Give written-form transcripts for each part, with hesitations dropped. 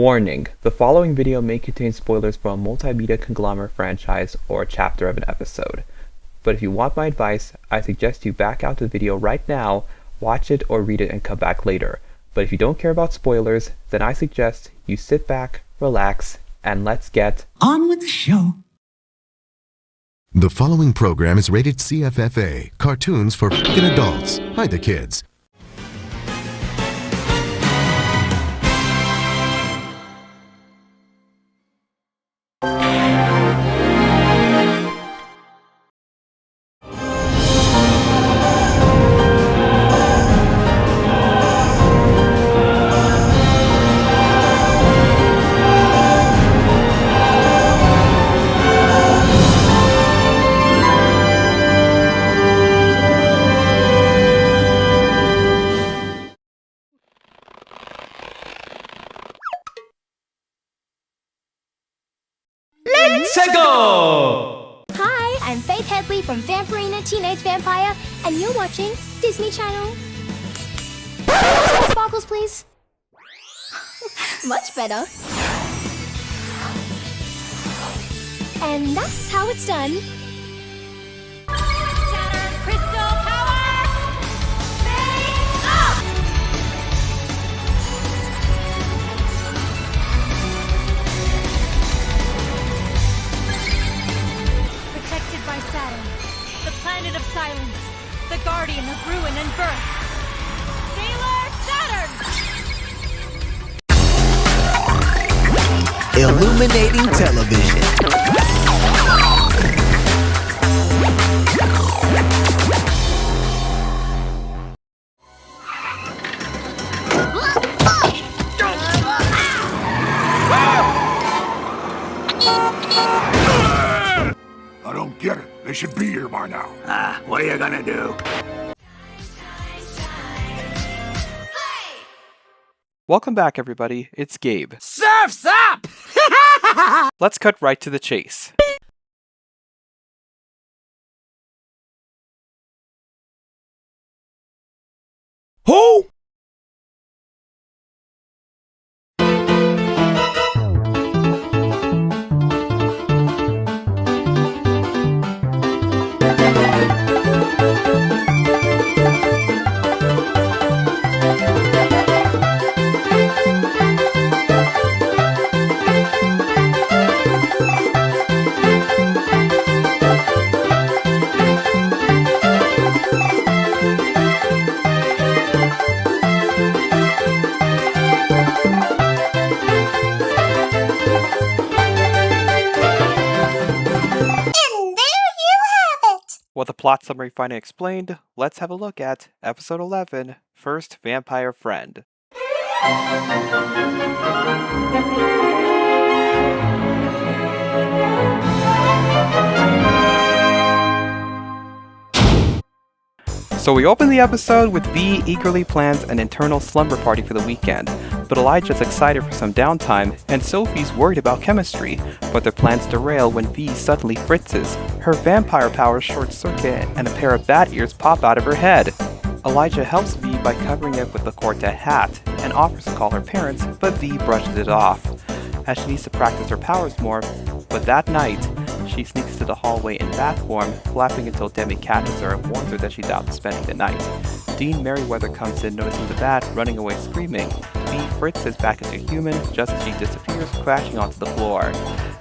Warning, the following video may contain spoilers for a multimedia conglomerate franchise or a chapter of an episode. But if you want my advice, I suggest you back out the video right now, watch it or read it and come back later. But if you don't care about spoilers, then I suggest you sit back, relax, and let's get on with the show. The following program is rated CFFA, cartoons for f***ing adults. Hide the kids. Hi, I'm Faith Hedley from Vampirina Teenage Vampire, and you're watching Disney Channel. Sparkles, please. Much better. And that's how it's done. Saturn Crystal Power! Face up! Protected by Saturn, the planet of silence, the guardian of ruin and birth. Sailor Saturn! Illuminating television. I don't get it. They should be here by now. What are you gonna do? Welcome back, everybody. It's Gabe. Surf's up! Let's cut right to the chase. Who? With the plot summary finally explained, let's have a look at Episode 11, First Vampire Friend. So we open the episode with V eagerly plans an internal slumber party for the weekend, but Elijah's excited for some downtime, and Sophie's worried about chemistry, but their plans derail when V suddenly fritzes. Her vampire powers short-circuit, and a pair of bat ears pop out of her head. Elijah helps V by covering it with the quartet hat, and offers to call her parents, but V brushes it off, as she needs to practice her powers more. But that night, she sneaks to the hallway in bat form, flapping until Demi catches her and warns her that she's out spending the night. Dean Merriweather comes in, noticing the bat, running away screaming. V fritzes back into human just as she disappears, crashing onto the floor.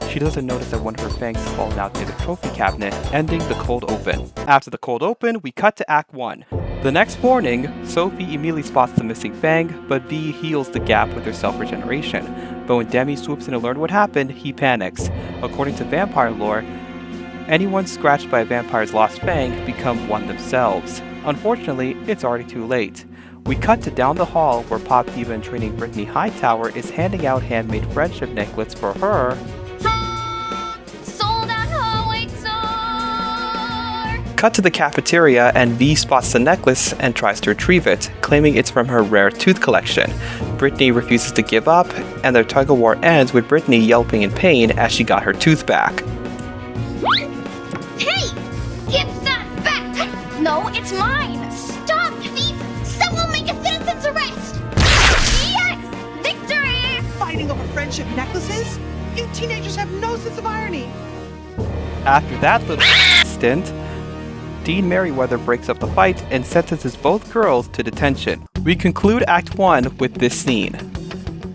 She doesn't notice that one of her fangs has fallen out near the trophy cabinet, ending the cold open. After the cold open, we cut to Act 1. The next morning, Sophie immediately spots the missing fang, but V heals the gap with her self-regeneration. But when Demi swoops in to learn what happened, he panics. According to vampire lore, anyone scratched by a vampire's lost fang become one themselves. Unfortunately, it's already too late. We cut to down the hall where pop diva and training Britney Hightower is handing out handmade friendship necklaces for her Cut to the cafeteria and V spots the necklace and tries to retrieve it, claiming it's from her rare tooth collection. Britney refuses to give up, and their tug-of-war ends with Britney yelping in pain as she got her tooth back. Hey! Give that back! No, it's mine! Stop, thief! Someone make a citizen's arrest! Yes! Victory! Fighting over teenagers have no sense of irony. After that little stint, Dean Merriweather breaks up the fight and sentences both girls to detention. We conclude Act 1 with this scene.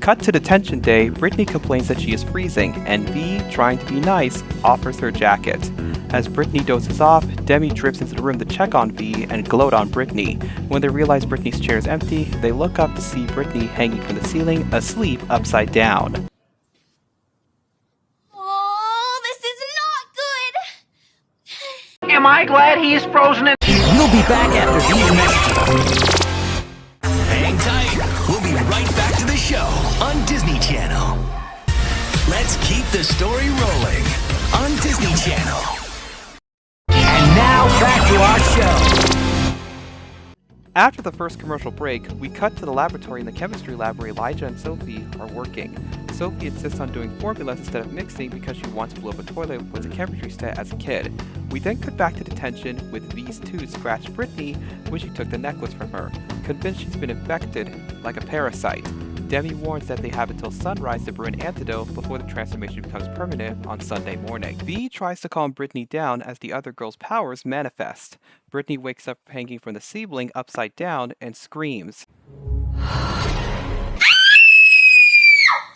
Cut to detention day, Britney complains that she is freezing, and V, trying to be nice, offers her jacket. As Britney dozes off, Demi drips into the room to check on V and gloat on Britney. When they realize Britney's chair is empty, they look up to see Britney hanging from the ceiling, asleep upside down. Oh, this is not good. Am I glad he's frozen in? We'll be back after these messages. Hang tight. We'll be right back to the show on Disney Channel. Let's keep the story rolling on Disney Channel. And now back to our show. After the first commercial break, we cut to the laboratory in the chemistry lab where Elijah and Sophie are working. Sophie insists on doing formulas instead of mixing because she once blew up a toilet with a chemistry set as a kid. We then cut back to detention with V's tooth scratched Britney when she took the necklace from her, convinced she's been infected like a parasite. Demi warns that they have until sunrise to brew an antidote before the transformation becomes permanent on Sunday morning. V tries to calm Britney down as the other girl's powers manifest. Britney wakes up hanging from the ceiling upside down and screams.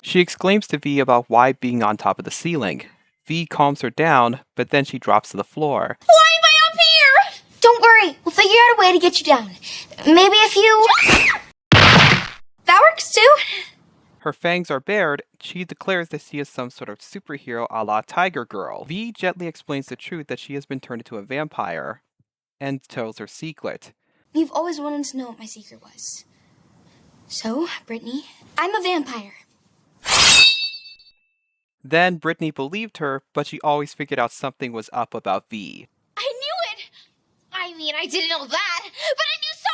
She exclaims to V about why being on top of the ceiling. V calms her down, but then she drops to the floor. Why am I up here? Don't worry, we'll figure out a way to get you down. Maybe if you... That works too. Her fangs are bared. She declares that she is some sort of superhero a la Tiger Girl. V gently explains the truth that she has been turned into a vampire and tells her secret. You've always wanted to know what my secret was. So, Brittany, I'm a vampire. Then Britney believed her, but she always figured out something was up about V. I knew it! I mean, I didn't know that, but I knew something!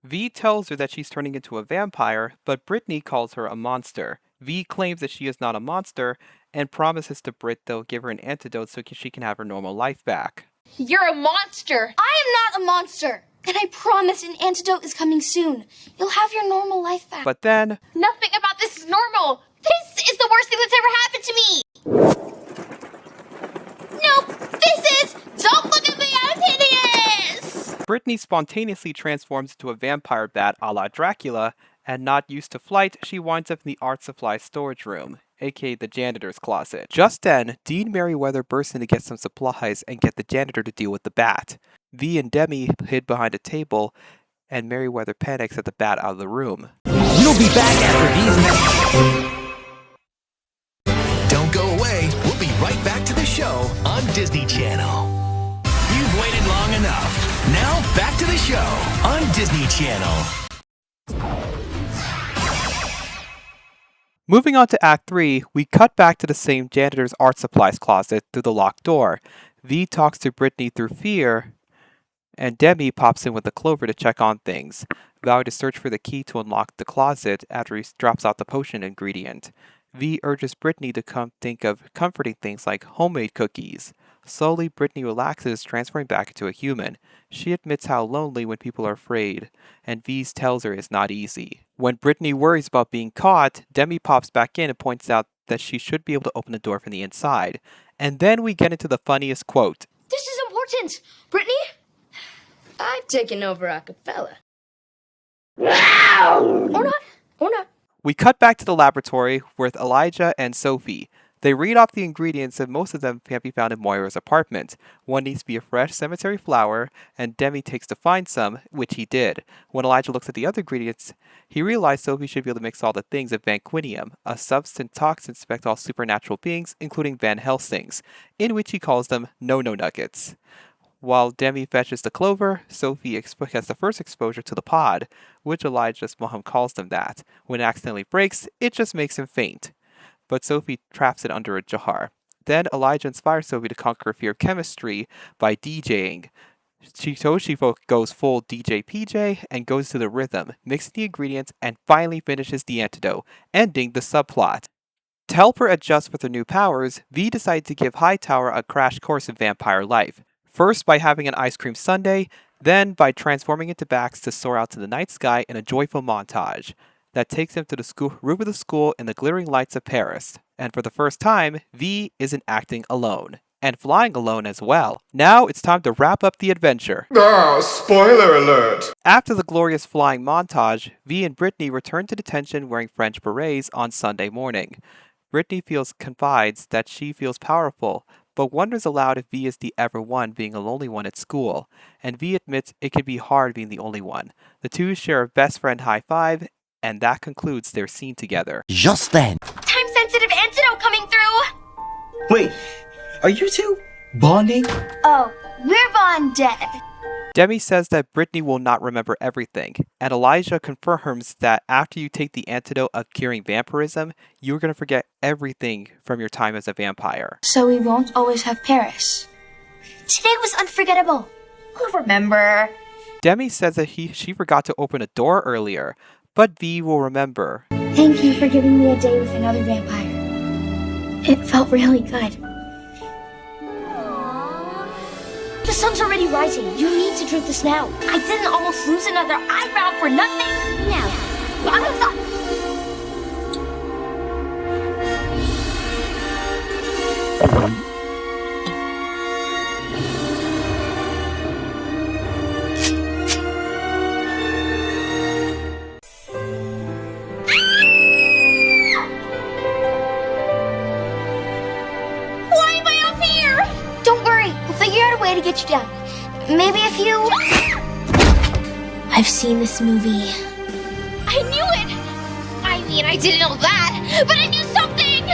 V tells her that she's turning into a vampire, but Britney calls her a monster. V claims that she is not a monster and promises to Brit they'll give her an antidote so she can have her normal life back. You're a monster! I am not a monster! And I promise an antidote is coming soon. You'll have your normal life back. But then... Nothing about this is normal! This is the worst thing that's ever happened to me! Nope! This is... Don't look at me! I'm hideous! Britney spontaneously transforms into a vampire bat a la Dracula, and not used to flight, she winds up in the art supply storage room, aka the janitor's closet. Just then, Dean Merriweather bursts in to get some supplies and get the janitor to deal with the bat. V and Demi hid behind a table, and Merriweather panics at the bat out of the room. We'll be back after these messages. Don't go away. We'll be right back to the show on Disney Channel. You've waited long enough. Now back to the show on Disney Channel. Moving on to Act 3, we cut back to the same janitor's art supplies closet through the locked door. V talks to Britney through fear, and Demi pops in with a clover to check on things, vowing to search for the key to unlock the closet after he drops out the potion ingredient. V urges Britney to think of comforting things like homemade cookies. Slowly, Britney relaxes, transferring back into a human. She admits how lonely when people are afraid, and V tells her it's not easy. When Britney worries about being caught, Demi pops back in and points out that she should be able to open the door from the inside. And then we get into the funniest quote. This is important! Brittany? I've taken over a cappella. Or not. Or not. We cut back to the laboratory with Elijah and Sophie. They read off the ingredients and most of them can't be found in Moira's apartment. One needs to be a fresh cemetery flower, and Demi takes to find some, which he did. When Elijah looks at the other ingredients, he realized Sophie should be able to mix all the things of vanquinium, a substance toxin to infect all supernatural beings, including Van Helsing's, in which he calls them no-no nuggets. While Demi fetches the clover, Sophie has the first exposure to the pod, which Elijah's mom calls them that. When it accidentally breaks, it just makes him faint. But Sophie traps it under a jar. Then Elijah inspires Sophie to conquer her fear of chemistry by DJing. She goes full DJ PJ and goes to the rhythm, mixing the ingredients, and finally finishes the antidote, ending the subplot. To help her adjust with her new powers, V decides to give Hightower a crash course in vampire life. First by having an ice cream sundae, then by transforming into bats to soar out to the night sky in a joyful montage. that takes him to the roof of the school in the glittering lights of Paris. And for the first time, V isn't acting alone. And flying alone as well. Now it's time to wrap up the adventure. Spoiler alert! After the glorious flying montage, V and Britney return to detention wearing French berets on Sunday morning. Britney confides that she feels powerful, but wonders aloud if V is the ever one being a lonely one at school. And V admits it can be hard being the only one. The two share a best friend high five, and that concludes their scene together. Just then. Time-sensitive antidote coming through! Wait, are you two bonding? Oh, we're bonded. Demi says that Britney will not remember everything, and Elijah confirms that after you take the antidote of curing vampirism, you're going to forget everything from your time as a vampire. So we won't always have Paris. Today was unforgettable. I'll remember. Demi says that she forgot to open a door earlier, but V will remember. Thank you for giving me a day with another vampire. It felt really good. The sun's already rising. You need to drink this now. I didn't almost lose another eyebrow for nothing. Now, bottoms up. Why am I up here? Don't worry. We'll figure out a way to get you down. Maybe if you... I've seen this movie. I knew it! I mean, I didn't know that, but I knew something!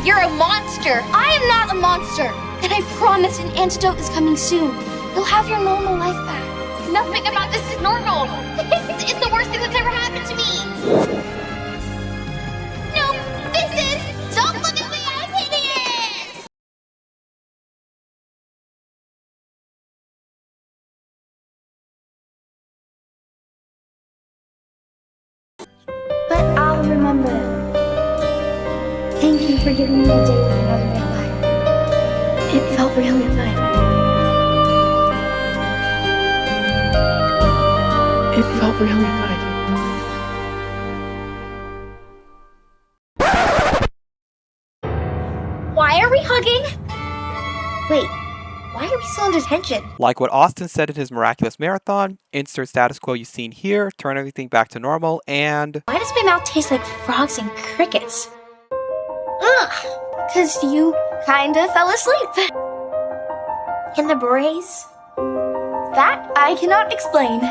You're a monster. I am not a monster. And I promise an antidote is coming soon. You'll have your normal life back. Nothing about this is normal. This is the worst thing that's ever happened to me. No, this is... Don't look at me, I'm hideous! But I'll remember. Thank you for giving me a day with another vampire. It felt really good. It felt really good. Why are we hugging? Wait, why are we still in detention? Like what Austin said in his miraculous marathon, insert status quo you've seen here, turn everything back to normal, and... Why does my mouth taste like frogs and crickets? Ugh, 'cause you kinda fell asleep. In the berets? That I cannot explain.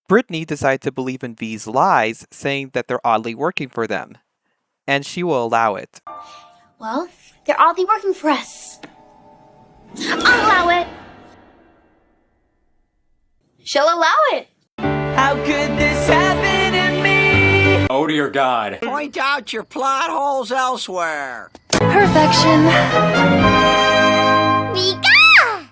Britney decided to believe in V's lies, saying that they're oddly working for them. And she will allow it. Well, they're oddly working for us. I'll allow it. She'll allow it. How could this happen to me? Oh dear God. Point out your plot holes elsewhere. Perfection. Mika!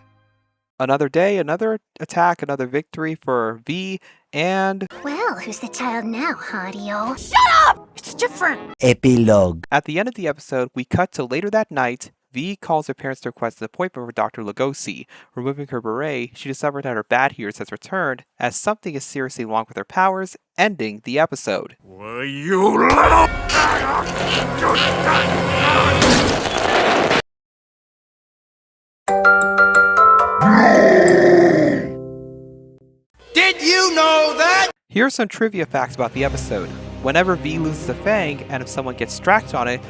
Another day, another attack, another victory for V, and... Well, who's the child now, Hottie-o? Shut up! It's different. Epilogue. At the end of the episode, we cut to later that night. V calls her parents to request an appointment with Dr. Lugosi. Removing her beret, she discovered that her bad hears has returned, as something is seriously wrong with her powers, ending the episode. Will you little... Did you know that? Here are some trivia facts about the episode. Whenever V loses a fang, and if someone gets scratched on it,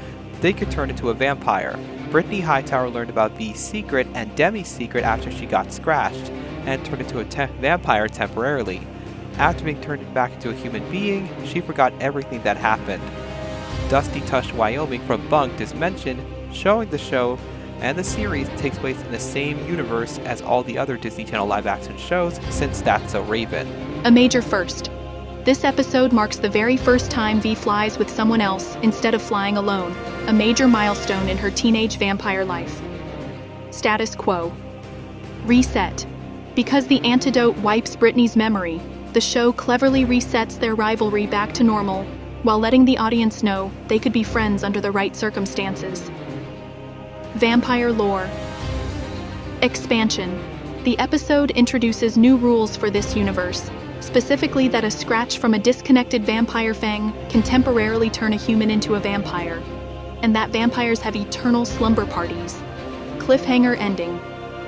they could turn into a vampire. Brittany Hightower learned about V's secret and Demi's secret after she got scratched, and turned into a vampire temporarily. After being turned back into a human being, she forgot everything that happened. Dusty Tush, Wyoming from Bunked is mentioned, showing the show and the series takes place in the same universe as all the other Disney Channel live-action shows since That's So Raven. A major first. This episode marks the very first time V flies with someone else instead of flying alone, a major milestone in her teenage vampire life. Status quo. Reset. Because the antidote wipes Britney's memory, the show cleverly resets their rivalry back to normal, while letting the audience know they could be friends under the right circumstances. Vampire lore. Expansion. The episode introduces new rules for this universe, specifically that a scratch from a disconnected vampire fang can temporarily turn a human into a vampire, and that vampires have eternal slumber parties. Cliffhanger ending.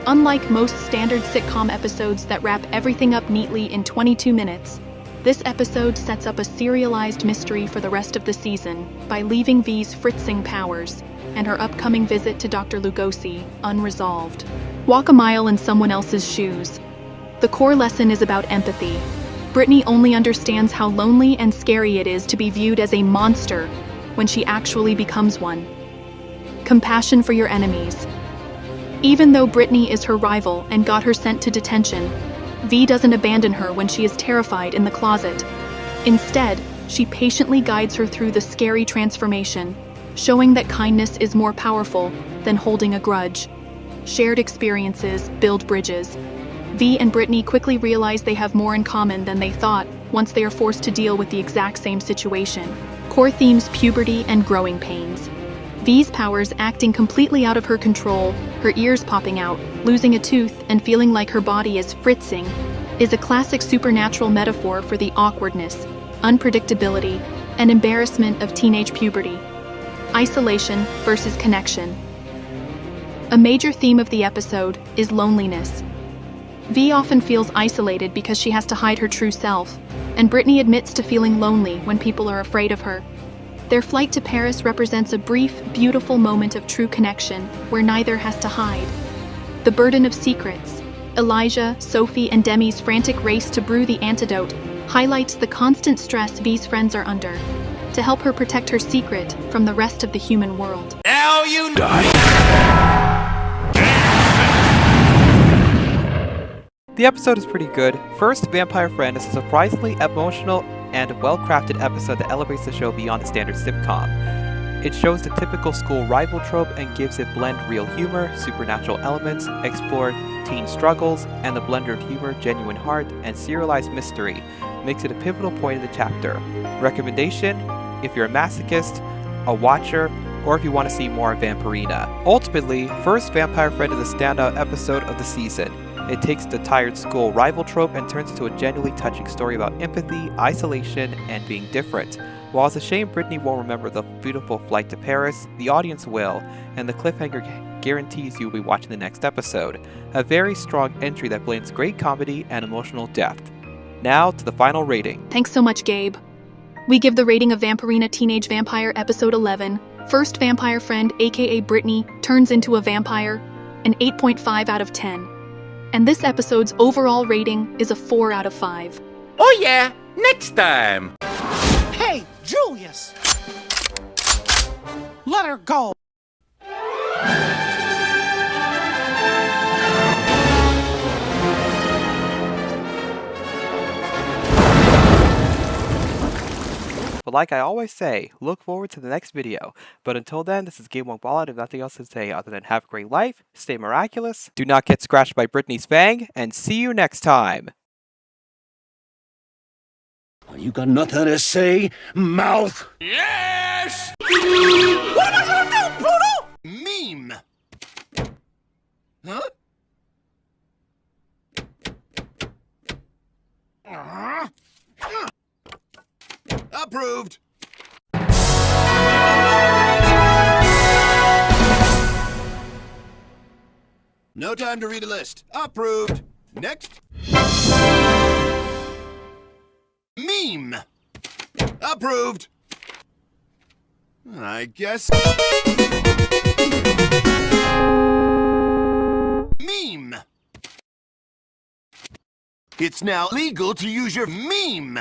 Unlike most standard sitcom episodes that wrap everything up neatly in 22 minutes, this episode sets up a serialized mystery for the rest of the season by leaving V's fritzing powers and her upcoming visit to Dr. Lugosi unresolved. Walk a mile in someone else's shoes. The core lesson is about empathy. Britney only understands how lonely and scary it is to be viewed as a monster when she actually becomes one. Compassion for your enemies. Even though Britney is her rival and got her sent to detention, V doesn't abandon her when she is terrified in the closet. Instead, she patiently guides her through the scary transformation, showing that kindness is more powerful than holding a grudge. Shared experiences build bridges. V and Britney quickly realize they have more in common than they thought once they are forced to deal with the exact same situation. Core themes: puberty and growing pains. V's powers acting completely out of her control, her ears popping out, losing a tooth, and feeling like her body is fritzing, is a classic supernatural metaphor for the awkwardness, unpredictability, and embarrassment of teenage puberty. Isolation versus connection. A major theme of the episode is loneliness. V often feels isolated because she has to hide her true self, and Britney admits to feeling lonely when people are afraid of her. Their flight to Paris represents a brief, beautiful moment of true connection where neither has to hide. The burden of secrets. Elijah, Sophie, and Demi's frantic race to brew the antidote highlights the constant stress V's friends are under to help her protect her secret from the rest of the human world. Now you die. The episode is pretty good. First, Vampire Friend is a surprisingly emotional and well-crafted episode that elevates the show beyond a standard sitcom. It shows the typical school rival trope and gives it blend real humor, supernatural elements, explore teen struggles, and the blender of humor, genuine heart, and serialized mystery makes it a pivotal point in the chapter. Recommendation: if you're a masochist, a watcher, or if you want to see more of Vampirina. Ultimately, First Vampire Friend is a standout episode of the season. It takes the tired school rival trope and turns into a genuinely touching story about empathy, isolation, and being different. While it's a shame Britney won't remember the beautiful flight to Paris, the audience will, and the cliffhanger guarantees you'll be watching the next episode. A very strong entry that blends great comedy and emotional depth. Now to the final rating. Thanks so much, Gabe. We give the rating of Vampirina Teenage Vampire Episode 11, First Vampire Friend aka Britney Turns Into a Vampire, an 8.5 out of 10. And this episode's overall rating is a 4 out of 5. Oh yeah, next time. Hey, Julius! Let her go! But like I always say, look forward to the next video. But until then, this is Jiwon Lee. I have nothing else to say other than have a great life, stay miraculous, do not get scratched by Britney's fang, and see you next time. You got nothing to say, mouth? Yes! What am I gonna do, Pluto? Meme. Huh? Approved. No time to read a list. Approved. Next. Meme. Approved. I guess. Meme. It's now legal to use your meme.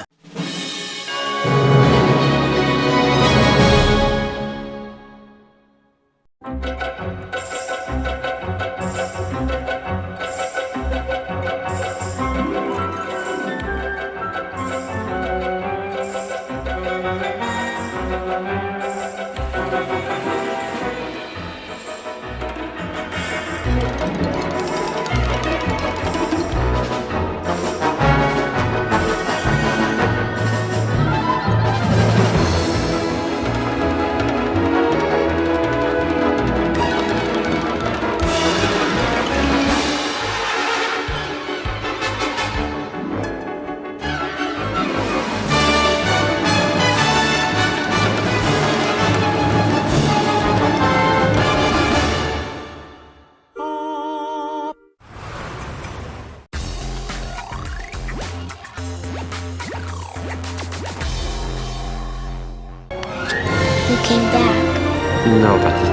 know about